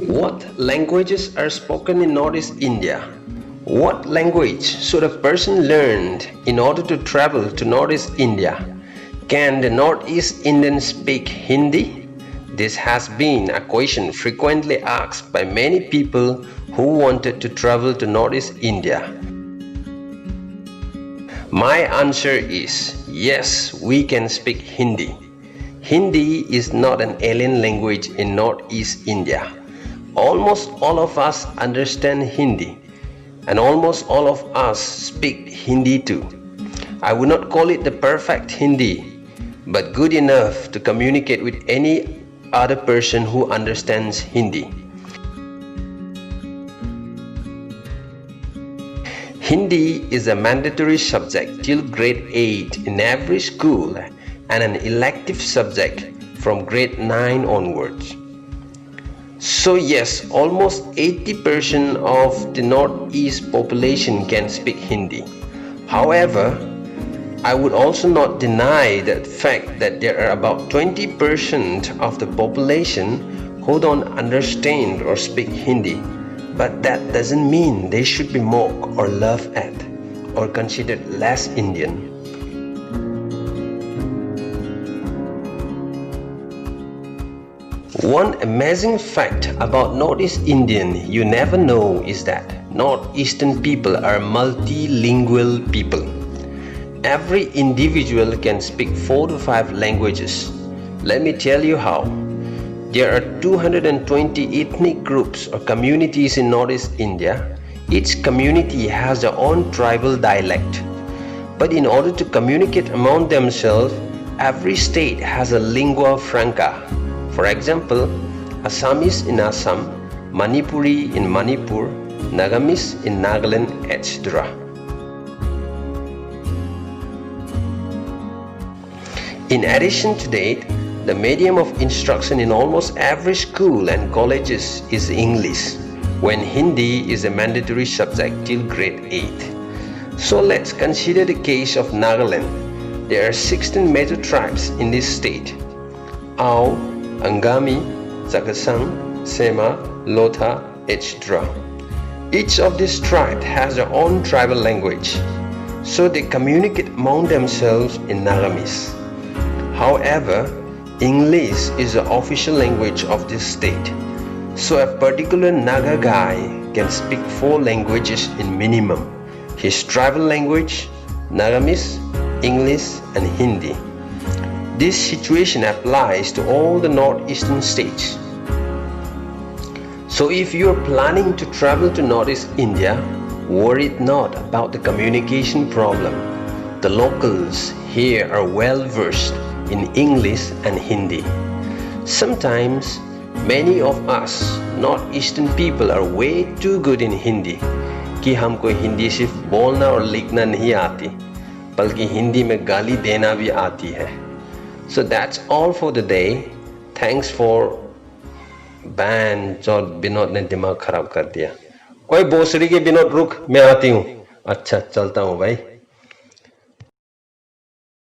What languages are spoken in Northeast India? What language should a person learn in order to travel to Northeast India? Can the Northeast Indian speak Hindi? This has been a question frequently asked by many people who wanted to travel to Northeast India. My answer is yes, we can speak Hindi. Hindi is not an alien language in Northeast India. Almost all of us understand Hindi, and almost all of us speak Hindi too. I would not call it the perfect Hindi, but good enough to communicate with any other person who understands Hindi. Hindi is a mandatory subject till grade 8 in every school and an elective subject from grade 9 onwards. So yes, almost 80% of the Northeast population can speak Hindi. However, I would also not deny the fact that there are about 20% of the population who don't understand or speak Hindi. But that doesn't mean they should be mocked or laughed at or considered less Indian. One amazing fact about Northeast Indian you never know is that Northeastern people are multilingual people. Every individual can speak 4 to 5 languages. Let me tell you how. There are 220 ethnic groups or communities in Northeast India. Each community has their own tribal dialect. But in order to communicate among themselves, every state has a lingua franca. For example, Assamese in Assam, Manipuri in Manipur, Nagamese in Nagaland, etc. In addition to that, the medium of instruction in almost every school and colleges is English, when Hindi is a mandatory subject till grade 8. So let's consider the case of Nagaland. There are 16 major tribes in this state: Ao, Angami, Zakasang, Sema, Lotha, etc. Each of these tribes has their own tribal language, so they communicate among themselves in Nagamese. However, English is the official language of this state, so a particular Naga guy can speak 4 languages in minimum: his tribal language, Nagamese, English, and Hindi. This situation applies to all the northeastern states. So if you are planning to travel to Northeast India, worry not about the communication problem. The locals here are well versed in English and Hindi. Sometimes many of us northeastern people are way too good in Hindi कि हमको हिंदी सिर्फ बोलना और लिखना नहीं आती, बल्कि हिंदी में गाली देना भी आती है. So that's all for the day. Thanks for ban जो विनोद ने दिमाग खराब कर दिया. कोई भोसड़ी के विनोद रुक, मैं आती हूँ. अच्छा चलता हूँ भाई.